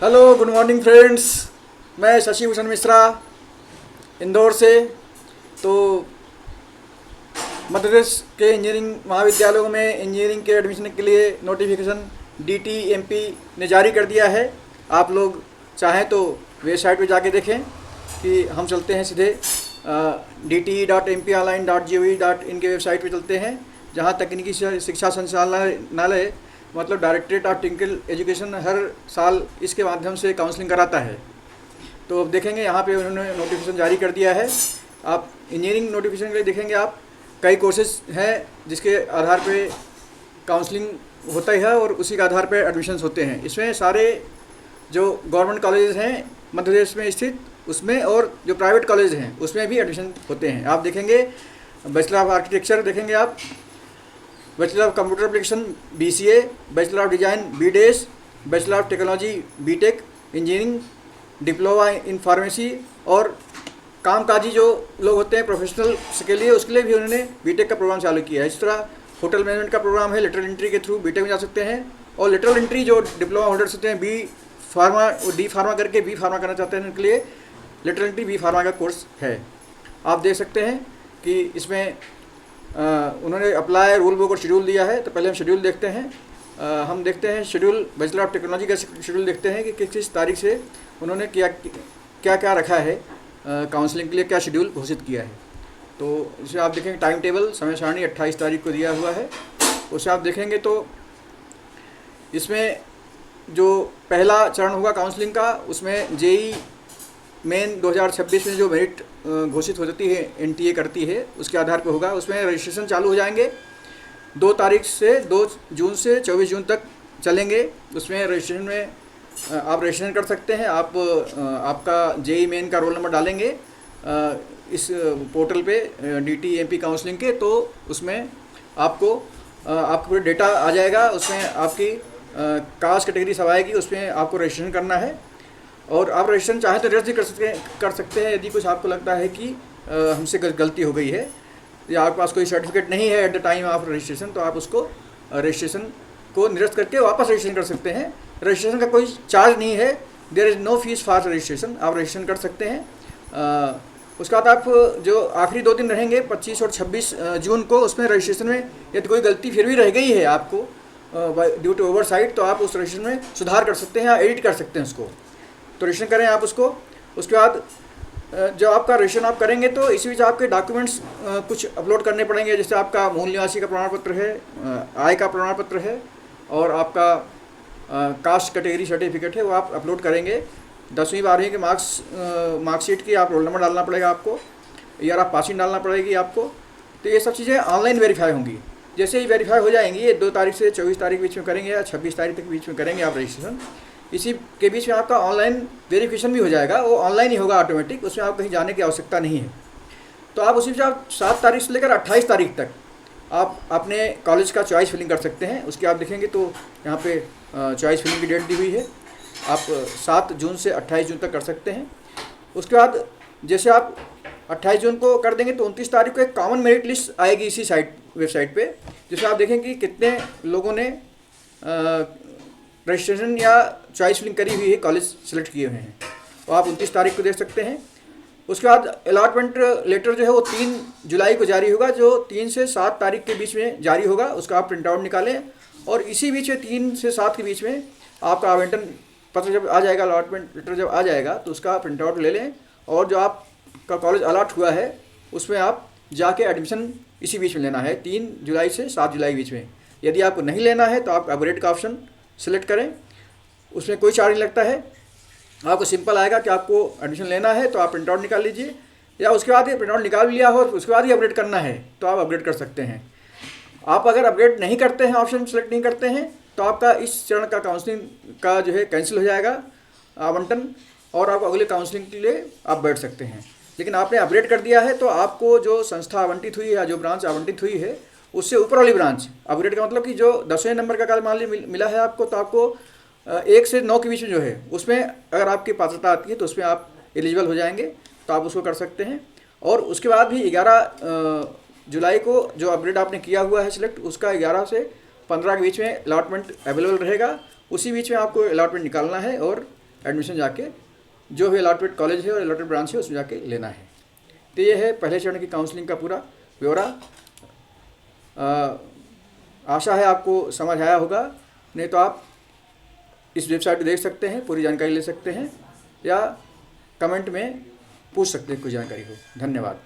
Hello, good morning friends. मैं शशि भूषण मिश्रा, इंदौर से। तो मध्य प्रदेश के इंजीनियरिंग महाविद्यालयों में इंजीनियरिंग के एडमिशन के लिए नोटिफिकेशन DTMP ने जारी कर दिया है। आप लोग चाहें तो वेबसाइट पे जाके देखें कि हम चलते हैं सीधे DTE.MPOnline.gov.in के वेबसाइट पे चलते हैं, जहाँ तकनीकी शिक्षा संचालनालय मतलब डायरेक्टरेट ऑफ टेक्निकल एजुकेशन हर साल इसके माध्यम से काउंसलिंग कराता है। तो अब देखेंगे यहाँ पे उन्होंने नोटिफिकेशन जारी कर दिया है। आप इंजीनियरिंग नोटिफिकेशन के लिए देखेंगे, आप कई कोर्सेज हैं जिसके आधार पे काउंसलिंग होता ही है और उसी के आधार पे एडमिशन्स होते हैं। इसमें सारे जो गवर्नमेंट कॉलेजेस हैं मध्य प्रदेश में स्थित, उसमें और जो प्राइवेट कॉलेज हैं उसमें भी एडमिशन होते हैं। आप देखेंगे बैचलर ऑफ आर्किटेक्चर देखेंगे, आप bachelor of computer application BCA, bachelor of design BDes, bachelor of technology BTech, engineering, diploma in pharmacy और कामकाजी जो लोग होते हैं प्रोफेशनल के लिए, उसके लिए भी उन्होंने BTech का प्रोग्राम चालू किया है। इस तरह होटल मैनेजमेंट का प्रोग्राम है, लेटरल एंट्री के थ्रू BTech में जा सकते हैं। और लेटरल एंट्री जो डिप्लोमा होल्डर्स होते हैं D फार्मा करके B फार्मा करना चाहते हैं, उनके लिए लेटरल एंट्री B फार्मा का कोर्स है। आप देख सकते हैं कि इसमें उन्होंने अप्लाई रूल बुक और शेड्यूल दिया है। तो पहले हम शेड्यूल देखते हैं। हम देखते हैं शेड्यूल, बैचलर ऑफ टेक्नोलॉजी का शेड्यूल देखते हैं कि किस किस तारीख से उन्होंने क्या क्या रखा है, काउंसलिंग के लिए क्या शेड्यूल घोषित किया है। तो इसे आप देखेंगे, टाइम टेबल समय सारणी 28 तारीख को दिया हुआ है। उसे आप देखेंगे तो इसमें जो पहला चरण होगा काउंसलिंग का, उसमें JEE मेन 2026 में जो मेरिट घोषित हो जाती है, NTA करती है, उसके आधार पर होगा। उसमें रजिस्ट्रेशन चालू हो जाएंगे 2 तारीख से 2 जून से 24 जून तक चलेंगे। उसमें रजिस्ट्रेशन में आप रजिस्ट्रेशन कर सकते हैं। आप आपका JEE मेन का रोल नंबर डालेंगे इस पोर्टल पे DTMP काउंसलिंग के, तो उसमें आपको आपका पूरा डेटा आ जाएगा। उसमें आपकी कास्ट कैटेगरी सब आएगी, उसमें आपको रजिस्ट्रेशन करना है। और आप रजिस्ट्रेशन चाहें तो रजिस्टर कर सकते हैं यदि कुछ आपको लगता है कि हमसे गलती हो गई है या आपके पास कोई सर्टिफिकेट नहीं है at the time of registration, तो आप उसको रजिस्ट्रेशन को निरस्त करके वापस रजिस्ट्रेशन कर सकते हैं। रजिस्ट्रेशन का कोई चार्ज नहीं है, there is no fees for registration. आप रजिस्ट्रेशन कर सकते हैं। उसके बाद आप जो आखिरी 2 दिन रहेंगे 25 और 26 जून को, उसमें रजिस्ट्रेशन में यदि कोई गलती फिर भी रह गई है आपको ड्यू टू ओवरसाइट, तो आप उस रजिस्ट्रेशन में सुधार कर सकते हैं या एडिट कर सकते हैं उसको। तो रजिस्ट्रेशन करें आप उसको। उसके बाद जब आपका रजिस्ट्रेशन आप करेंगे तो इसी बीच आपके डॉक्यूमेंट्स कुछ अपलोड करने पड़ेंगे, जैसे आपका मूल निवासी का प्रमाण पत्र है, आय का प्रमाण पत्र है और आपका कास्ट कैटेगरी सर्टिफिकेट है, वो आप अपलोड करेंगे। 10वीं 12वीं के मार्कशीट की आप रोल नंबर डालना पड़ेगा आपको, या आप पासिंग डालना पड़ेगी आपको। तो ये सब चीज़ें ऑनलाइन वेरीफाई होंगी। जैसे ही वेरीफाई हो जाएंगी, ये 2 तारीख से 24 तारीख के बीच में करेंगे या 26 तारीख तक के बीच में करेंगे आप रजिस्ट्रेशन। इसी के बीच में आपका ऑनलाइन वेरिफिकेशन भी हो जाएगा, वो ऑनलाइन ही होगा ऑटोमेटिक, उसमें आप कहीं जाने की आवश्यकता नहीं है। तो आप उसी बीच आप 7 तारीख से लेकर 28 तारीख तक आप अपने कॉलेज का चॉइस फिलिंग कर सकते हैं। उसके आप देखेंगे तो यहाँ पे चॉइस फिलिंग की डेट दी हुई है, आप 7 जून से 28 जून तक कर सकते हैं। उसके बाद जैसे आप 28 जून को कर देंगे तो 29 तारीख को एक कॉमन मेरिट लिस्ट आएगी इसी वेबसाइट पे, जिसमें आप देखेंगे कि कितने लोगों ने रजिस्ट्रेशन या चॉइस फिलिंग करी हुई है, कॉलेज सेलेक्ट किए हुए हैं, तो आप 29 तारीख को देख सकते हैं। उसके बाद अलॉटमेंट लेटर जो है वो 3 जुलाई को जारी होगा, जो 3 से 7 तारीख के बीच में जारी होगा। उसका आप प्रिंट आउट निकालें और इसी बीच में 3 से 7 के बीच में आपका आवेदन पत्र जब आ जाएगा, अलॉटमेंट लेटर जब आ जाएगा तो उसका प्रिंट आउट ले लें और जो आपका कॉलेज अलॉट हुआ है उसमें आप जाके एडमिशन इसी बीच में लेना है, 3 जुलाई से 7 जुलाई के बीच में। यदि आपको नहीं लेना है तो आप अपग्रेड का ऑप्शन सेलेक्ट करें, उसमें कोई चार्ज नहीं लगता है। आपको सिंपल आएगा कि आपको एडमिशन लेना है तो आप प्रिंट आउट निकाल लीजिए, या उसके बाद ये प्रिंट आउट निकाल लिया हो उसके बाद ही अपग्रेड करना है तो आप अपग्रेड कर सकते हैं। आप अगर अपग्रेड नहीं करते हैं, ऑप्शन सेलेक्ट नहीं करते हैं, तो आपका इस चरण का काउंसलिंग का जो है कैंसिल हो जाएगा आवंटन, और आप अगले काउंसलिंग के लिए आप बैठ सकते हैं। लेकिन आपने अपग्रेड कर दिया है तो आपको जो संस्था आवंटित हुई है या जो ब्रांच आवंटित हुई है उससे ऊपर वाली ब्रांच, अपग्रेड का मतलब कि जो 10वें नंबर का काल मान लीजिए मिला है आपको, तो आपको 1 से 9 के बीच में जो है उसमें अगर आपकी पात्रता आती है तो उसमें आप एलिजिबल हो जाएंगे, तो आप उसको कर सकते हैं। और उसके बाद भी 11 जुलाई को जो अपग्रेड आपने किया हुआ है सिलेक्ट, उसका 11 से 15 के बीच में अलॉटमेंट अवेलेबल रहेगा। उसी बीच में आपको अलॉटमेंट निकालना है और एडमिशन जाके जो भी अलॉटेड कॉलेज है और अलॉटेड ब्रांच है उसमें जाके लेना है। तो ये है पहले चरण की काउंसलिंग का पूरा ब्यौरा। आशा है आपको समझ आया होगा, नहीं तो आप इस वेबसाइट पर देख सकते हैं, पूरी जानकारी ले सकते हैं या कमेंट में पूछ सकते हैं कोई जानकारी हो। धन्यवाद।